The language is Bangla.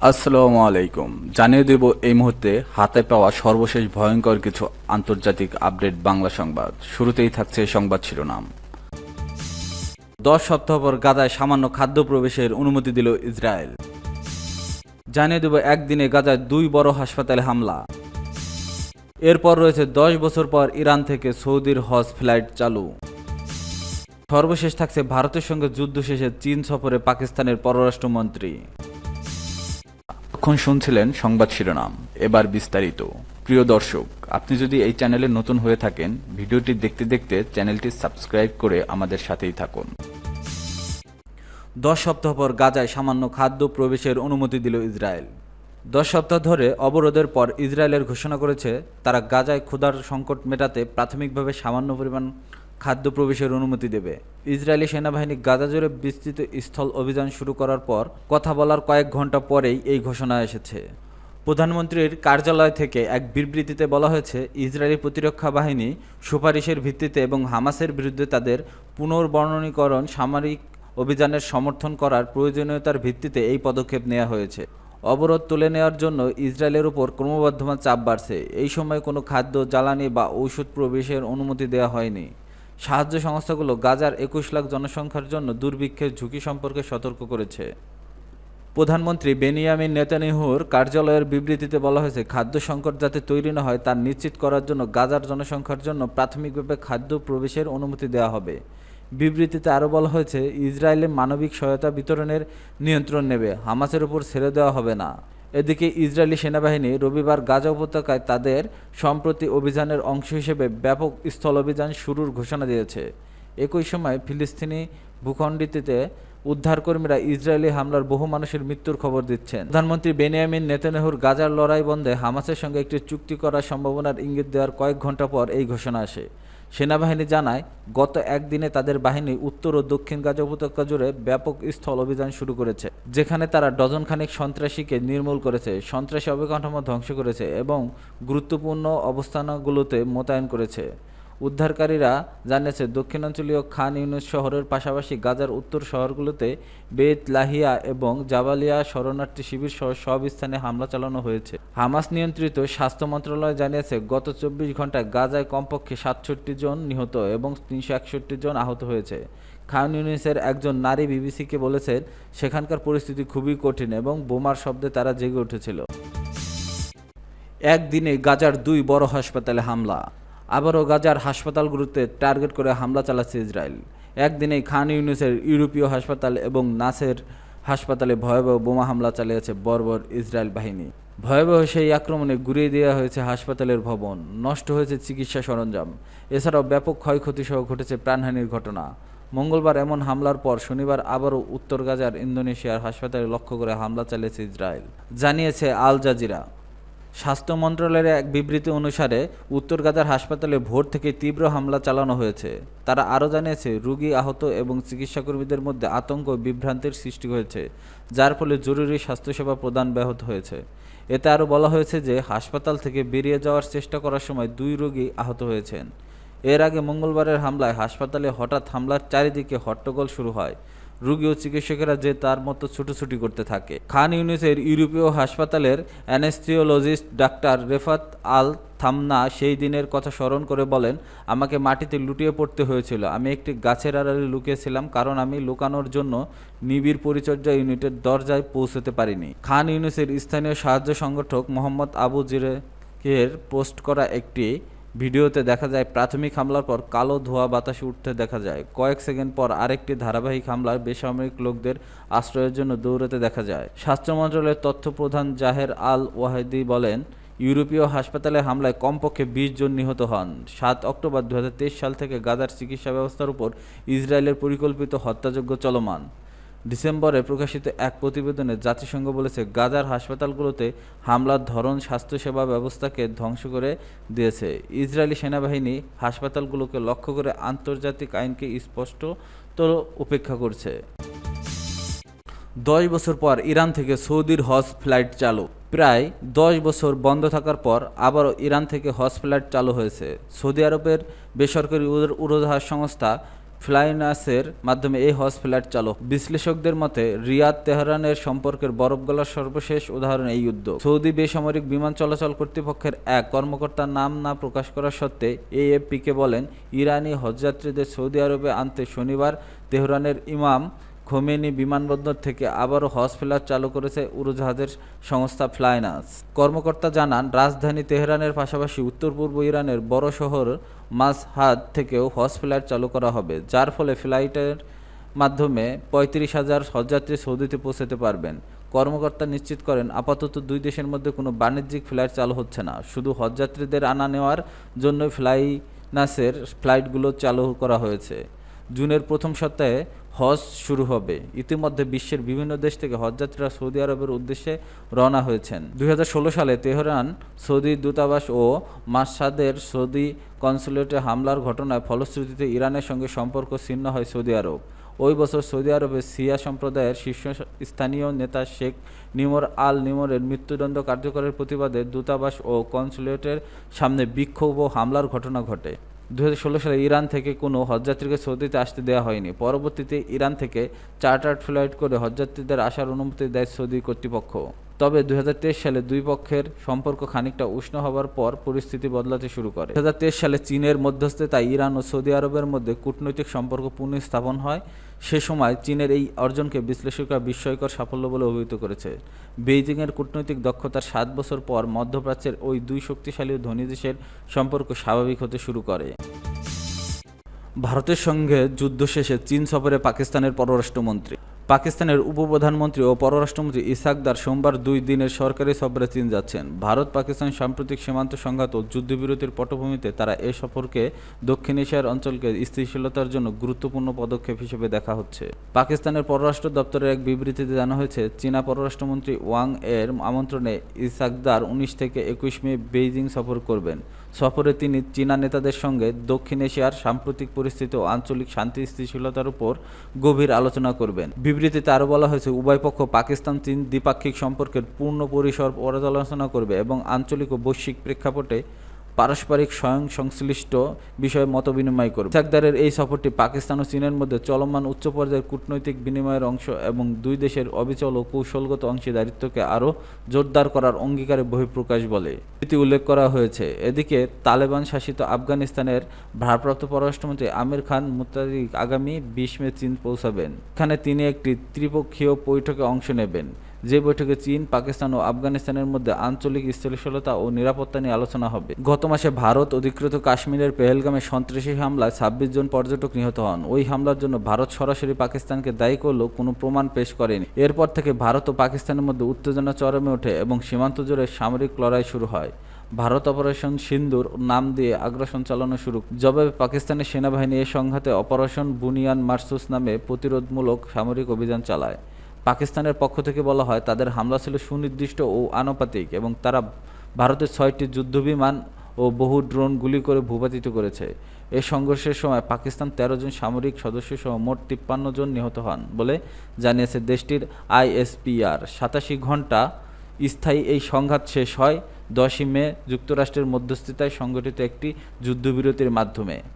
আসসালামু আলাইকুম। জানিয়ে দেব এই মুহূর্তে হাতে পাওয়া সর্বশেষ ভয়ঙ্কর কিছু আন্তর্জাতিক আপডেট বাংলা সংবাদ। শুরুতেই থাকছে সংবাদ শিরোনাম। 10 সপ্তাহ পর গাজায় সামান্য খাদ্য প্রবেশের অনুমতি দিল ইসরায়েল। জানিয়ে দেব একদিনে গাজায় 2 বড় হাসপাতালে হামলা। এরপর রয়েছে 10 বছর পর ইরান থেকে সৌদির হজ ফ্লাইট চালু। সর্বশেষ থাকছে ভারতের সঙ্গে যুদ্ধ শেষে চীন সফরে পাকিস্তানের পররাষ্ট্রমন্ত্রী। এখন শুনছিলেন সংবাদ শিরোনাম, এবার বিস্তারিত। প্রিয় দর্শক, আপনি যদি এই চ্যানেলে নতুন হয়ে থাকেন, ভিডিওটি দেখতে দেখতে চ্যানেলটি সাবস্ক্রাইব করে আমাদের সাথেই থাকুন। 10 সপ্তাহ পর গাজায় সামান্য খাদ্য প্রবেশের অনুমতি দিল ইসরায়েল। 10 সপ্তাহ ধরে অবরোধের পর ইসরায়েলের ঘোষণা করেছে তারা গাজায় ক্ষুধার সংকট মেটাতে প্রাথমিকভাবে সামান্য পরিমাণ খাদ্য প্রবেশের অনুমতি দেবে। ইসরায়েলি সেনাবাহিনী গাজা জুড়ে বিস্তৃত স্থল অভিযান শুরু করার পর কথা বলার কয়েক ঘন্টা পরেই এই ঘোষণা এসেছে। প্রধানমন্ত্রীর কার্যালয় থেকে এক বিবৃতিতে বলা হয়েছে, ইসরায়েলি প্রতিরক্ষা বাহিনী সুপারিশের ভিত্তিতে এবং হামাসের বিরুদ্ধে তাদের পুনর্বর্ণনীকরণ সামরিক অভিযানের সমর্থন করার প্রয়োজনীয়তার ভিত্তিতে এই পদক্ষেপ নেওয়া হয়েছে। অবরোধ তুলে নেওয়ার জন্য ইসরায়েলের উপর ক্রমবর্ধমান চাপ বাড়ছে। এই সময় কোনো খাদ্য, জ্বালানি বা ঔষধ প্রবেশের অনুমতি দেওয়া হয়নি। সাহায্য সংস্থাগুলো গাজার 21 লাখ জনসংখ্যার জন্য দুর্ভিক্ষের ঝুঁকি সম্পর্কে সতর্ক করেছে। প্রধানমন্ত্রী বেনিয়ামিন নেতানিয়াহুর কার্যালয়ের বিবৃতিতে বলা হয়েছে, খাদ্য সংকট যাতে তৈরি না হয় তা নিশ্চিত করার জন্য গাজার জনসংখ্যার জন্য প্রাথমিকভাবে খাদ্য প্রবেশের অনুমতি দেওয়া হবে। বিবৃতিতে আরও বলা হয়েছে, ইসরায়েলে মানবিক সহায়তা বিতরণের নিয়ন্ত্রণ নেবে, হামাসের উপর ছেড়ে দেওয়া হবে না। এদিকে ইসরায়েলি সেনাবাহিনী রবিবার গাজা উপত্যকায় তাদের সম্প্রতি অভিযানের অংশ হিসেবে ব্যাপক স্থল অভিযান শুরুর ঘোষণা দিয়েছে। একই সময় ফিলিস্তিনি ভূখণ্ডটিতে উদ্ধারকর্মীরা ইসরায়েলি হামলার বহু মানুষের মৃত্যুর খবর দিচ্ছেন। প্রধানমন্ত্রী বেনিয়ামিন নেতানিয়াহুর গাজার লড়াই বন্ধে হামাসের সঙ্গে একটি চুক্তি করার সম্ভাবনার ইঙ্গিত দেওয়ার কয়েক ঘন্টা পর এই ঘোষণা আসে। সেনাবাহিনী জানায়, গত একদিনে তাদের বাহিনী উত্তর ও দক্ষিণ গাজা উপত্যকা জুড়ে ব্যাপক স্থল অভিযান শুরু করেছে, যেখানে তারা ডজনখানেক সন্ত্রাসীকে নির্মূল করেছে, সন্ত্রাসী অবকাঠামো ধ্বংস করেছে এবং গুরুত্বপূর্ণ অবস্থানগুলোতে মোতায়েন করেছে। উদ্ধারকারীরা জানিয়েছে, দক্ষিণাঞ্চলীয় খান ইউনুস শহরের পাশাপাশি গাজার উত্তর শহরগুলোতে বেত লাহিয়া এবং জাবালিয়া শরণার্থী শিবির সহ সব স্থানে হামলা চালানো হয়েছে। হামাস নিয়ন্ত্রিত স্বাস্থ্য মন্ত্রণালয় জানিয়েছে, গত 24 ঘন্টায় গাজায় কমপক্ষে 67 জন নিহত এবং 361 জন আহত হয়েছে। খান ইউনুসের একজন নারী বিবিসিকে বলেছেন, সেখানকার পরিস্থিতি খুবই কঠিন এবং বোমার শব্দে তারা জেগে উঠেছিল। একদিনে গাজার 2 বড় হাসপাতালে হামলা। আবারও গাজার হাসপাতালগুলোতে টার্গেট করে হামলা চালাচ্ছে ইসরায়েল। একদিনেই খান ইউনুসের ইউরোপীয় হাসপাতাল এবং নাসের হাসপাতালে ভয়াবহ বোমা হামলা চালিয়েছে বর্বর ইসরায়েল বাহিনী। ভয়াবহ সেই আক্রমণে গুঁড়িয়ে দেওয়া হয়েছে হাসপাতালের ভবন, নষ্ট হয়েছে চিকিৎসা সরঞ্জাম, এছাড়াও ব্যাপক ক্ষয়ক্ষতিসহ ঘটেছে প্রাণহানির ঘটনা। মঙ্গলবার এমন হামলার পর শনিবার আবারও উত্তর গাজার ইন্দোনেশিয়ার হাসপাতালে লক্ষ্য করে হামলা চালিয়েছে ইসরায়েল, জানিয়েছে আল জাজিরা। স্বাস্থ্য মন্ত্রণালয়ের এক বিবৃতি অনুসারে উত্তর গাজার হাসপাতালে ভোর থেকে তীব্র হামলা চালানো হয়েছে। তারা আরও জানিয়েছে, রোগী, আহত এবং চিকিৎসাকর্মীদের মধ্যে আতঙ্ক ও বিভ্রান্তির সৃষ্টি হয়েছে, যার ফলে জরুরি স্বাস্থ্যসেবা প্রদান ব্যাহত হয়েছে। এতে আরও বলা হয়েছে যে হাসপাতাল থেকে বেরিয়ে যাওয়ার চেষ্টা করার সময় 2 রোগী আহত হয়েছেন। এর আগে মঙ্গলবারের হামলায় হাসপাতালে হঠাৎ হামলার চারিদিকে হট্টগোল শুরু হয়। রোগী ও চিকিৎসকেরা যে তার মতো ছুটোছুটি করতে থাকে। খান ইউনুসের ইউরোপীয় হাসপাতালের অ্যানেস্থিওলজিস্ট ডাক্তার রেফাত আল থামনা সেই দিনের কথা স্মরণ করে বলেন, আমাকে মাটিতে লুটিয়ে পড়তে হয়েছিল। আমি একটি গাছের আড়ালে লুকিয়েছিলাম কারণ আমি লুকানোর জন্য নিবিড় পরিচর্যা ইউনিটের দরজায় পৌঁছতে পারিনি। খান ইউনুসের স্থানীয় সাহায্য সংগঠক মোহাম্মদ আবু জিরেকের পোস্ট করা একটি ভিডিওতে দেখা যায়, প্রাথমিক হামলার পর কালো ধোঁয়া বাতাসে উঠতে দেখা যায়। কয়েক সেকেন্ড পর আরেকটি ধারাবাহিক হামলায় বেসামরিক লোকদের আশ্রয়ের জন্য দৌড়াতে দেখা যায়। স্বাস্থ্য মন্ত্রণালয়ের তথ্য প্রধান জাহের আল ওয়াহিদি বলেন, ইউরোপীয় হাসপাতালে হামলায় কমপক্ষে 20 জন নিহত হন। 7 অক্টোবর 2023 সাল থেকে গাজার চিকিৎসা ব্যবস্থার উপর ইসরায়েলের পরিকল্পিত হত্যাযজ্ঞ চলমান। ডিসেম্বরে প্রকাশিত এক প্রতিবেদনে জাতিসংঘ বলেছে, গাজার হাসপাতালগুলোতে হামলার ধরন স্বাস্থ্যসেবা ব্যবস্থাকে ধ্বংস করে দিয়েছে। ইসরায়েলি সেনাবাহিনী হাসপাতালগুলোকে লক্ষ্য করে আন্তর্জাতিক আইনকে স্পষ্টত উপেক্ষা করছে। 10 বছর পর ইরান থেকে সৌদির হজ ফ্লাইট চালু। প্রায় 10 বছর বন্ধ থাকার পর আবারও ইরান থেকে হজ ফ্লাইট চালু হয়েছে। সৌদি আরবের বেসরকারি উড়োজাহাজ সংস্থা ফ্লাইনাসের মাধ্যমে এই হজ ফ্লাইট চালু। বিশ্লেষকদের মতে রিয়াদ তেহরানের সম্পর্কের বরফ গলার সর্বশেষ উদাহরণ এই যুদ্ধ। সৌদি বেসামরিক বিমান চলাচল কর্তৃপক্ষের এক কর্মকর্তার নাম না প্রকাশ করা সত্ত্বে এএফপিকে বলেন, ইরানি হজযাত্রীদের সৌদি আরবে আনতে শনিবার তেহরানের ইমাম খোমেনি বিমানবন্দর থেকে আবারও হজ ফ্লাইট চালু করেছে উড়োজাহাজের সংস্থা ফ্লাইনাস। কর্মকর্তা জানান, রাজধানী তেহরানের পাশাপাশি উত্তর পূর্ব ইরানের বড় শহর মাশহাদ থেকেও হজ ফ্লাইট চালু করা হবে, যার ফলে ফ্লাইটের মাধ্যমে ৩৫,০০০ হজযাত্রী সৌদিতে পৌঁছাতে পারবেন। কর্মকর্তা নিশ্চিত করেন, আপাতত দুই দেশের মধ্যে কোনো বাণিজ্যিক ফ্লাইট চালু হচ্ছে না, শুধু হজযাত্রীদের আনা নেওয়ার জন্য ফ্লাইনাসের ফ্লাইটগুলো চালু করা হয়েছে। জুনের প্রথম সপ্তাহে হজ শুরু হবে। ইতিমধ্যে বিশ্বের বিভিন্ন দেশ থেকে হজযাত্রীরা সৌদি আরবের উদ্দেশ্যে রওনা হয়েছেন। ২০১৬ সালে তেহরান সৌদি দূতাবাস ও মাশহাদের সৌদি কনসুলেটে হামলার ঘটনায় ফলশ্রুতিতে ইরানের সঙ্গে সম্পর্ক ছিন্ন হয় সৌদি আরব। ওই বছর সৌদি আরবের শিয়া সম্প্রদায়ের শীর্ষস্থানীয় নেতা শেখ নিমর আল নিমরের মৃত্যুদণ্ড কার্যকরের প্রতিবাদে দূতাবাস ও কনসুলেটের সামনে বিক্ষোভ ও হামলার ঘটনা ঘটে। ২০১৬ সালে ইরান থেকে কোনো হজযাত্রীকে সৌদিতে আসতে দেওয়া হয়নি। পরবর্তীতে ইরান থেকে চার্টার্ড ফ্লাইট করে হজযাত্রীদের আসার অনুমতি দেয় সৌদি কর্তৃপক্ষ। তবে ২০২৩ সালে দুই পক্ষের সম্পর্ক খানিকটা উষ্ণ হবার পর পরিস্থিতি বদলাতে শুরু করে। ২০২৩ সালে চীনের মধ্যস্থতায় ইরান ও সৌদি আরবের মধ্যে কূটনৈতিক সম্পর্ক পুনঃস্থাপন হয়। সে সময় চীনের এই অর্জনকে বিশ্লেষকরা বিস্ময়কর সাফল্য বলে অভিহিত করেছে। বেইজিংয়ের কূটনৈতিক দক্ষতার ৭ বছর পর মধ্যপ্রাচ্যের ওই দুই শক্তিশালী ও ধনী দেশের সম্পর্ক স্বাভাবিক হতে শুরু করে। ভারতের সঙ্গে যুদ্ধ শেষে চীন সফরে পাকিস্তানের পররাষ্ট্রমন্ত্রী। পাকিস্তানের উপপ্রধানমন্ত্রী ও পররাষ্ট্রমন্ত্রী ইসহাক দার সোমবার ২ দিনের সরকারি সফরে চীন যাচ্ছেন। ভারত পাকিস্তান সাম্প্রতিক সীমান্ত সংঘাত ও যুদ্ধবিরতির পটভূমিতে তারা এ সফরকে দক্ষিণ এশিয়ার অঞ্চলকে স্থিতিশীলতার জন্য গুরুত্বপূর্ণ পদক্ষেপ হিসেবে দেখা হচ্ছে। পাকিস্তানের পররাষ্ট্র দপ্তরের এক বিবৃতিতে জানানো হয়েছে, চীনা পররাষ্ট্রমন্ত্রী ওয়াং এর আমন্ত্রণে ইসহাক দার ১৯ থেকে ২১ মে বেইজিং সফর করবেন। সফরে তিনি চীনা নেতাদের সঙ্গে দক্ষিণ এশিয়ার সাম্প্রতিক পরিস্থিতি ও আঞ্চলিক শান্তি স্থিতিশীলতার উপর গভীর আলোচনা করবেন। বিবৃতিতে আরও বলা হয়েছে, উভয় পক্ষ পাকিস্তান চীন দ্বিপাক্ষিক সম্পর্কের পূর্ণ পরিসর পর্যালোচনা করবে এবং আঞ্চলিক ও বৈশ্বিক প্রেক্ষাপটে পারস্পরিক সংশ্লিষ্ট বিষয়ে মতবিনিময় করবে। ইসহাক দারের এই সফরটি পাকিস্তান ও চীনের মধ্যে চলমান উচ্চ পর্যায়ের কূটনৈতিক বিনিময়ের অংশ এবং দুই দেশের অবিচল ও কৌশলগত অংশীদারিত্বকে আরও জোরদার করার অঙ্গীকারের বহিঃপ্রকাশ বলে এটি উল্লেখ করা হয়েছে। এদিকে তালেবান শাসিত আফগানিস্তানের ভারপ্রাপ্ত পররাষ্ট্রমন্ত্রী আমির খান মুত্তাকি আগামী ২০ মে চীন পৌঁছাবেন। এখানে তিনি একটি ত্রিপক্ষীয় বৈঠকে অংশ নেবেন, যে বৈঠকে চীন, পাকিস্তান ও আফগানিস্তানের মধ্যে আঞ্চলিক স্থিতিশীলতা ও নিরাপত্তা নিয়ে আলোচনা হবে। গত মাসে ভারত অধিকৃত কাশ্মীরের পেহেলগামে সন্ত্রাসী হামলায় ২৬ জন পর্যটক নিহত হন। ওই হামলার জন্য ভারত সরাসরি পাকিস্তানকে দায়ী করলেও কোনো প্রমাণ পেশ করেনি। এরপর থেকে ভারত ও পাকিস্তানের মধ্যে উত্তেজনা চরমে ওঠে এবং সীমান্ত জুড়ে সামরিক লড়াই শুরু হয়। ভারত অপারেশন সিন্দুর নাম দিয়ে আগ্রাসন চালানো শুরু। জবাবে পাকিস্তানের সেনাবাহিনী এ সংঘাতে অপারেশন বুনিয়ান মারসুস নামে প্রতিরোধমূলক সামরিক অভিযান চালায়। পাকিস্তানের পক্ষ থেকে বলা হয়, তাদের হামলা ছিল সুনির্দিষ্ট ও আনুপাতিক এবং তারা ভারতের ৬টি যুদ্ধবিমান ও বহু ড্রোন গুলি করে ভূপাতিত করেছে। এই সংঘর্ষের সময় পাকিস্তান ১৩ জন সামরিক সদস্য সহ মোট ৫৩ জন নিহত হন বলে জানিয়েছে দেশটির আইএসপিআর। ৮৭ ঘণ্টা স্থায়ী এই সংঘাত শেষ হয় ১০ মে যুক্তরাষ্ট্রের মধ্যস্থতায় সংগঠিত একটি যুদ্ধবিরতির মাধ্যমে।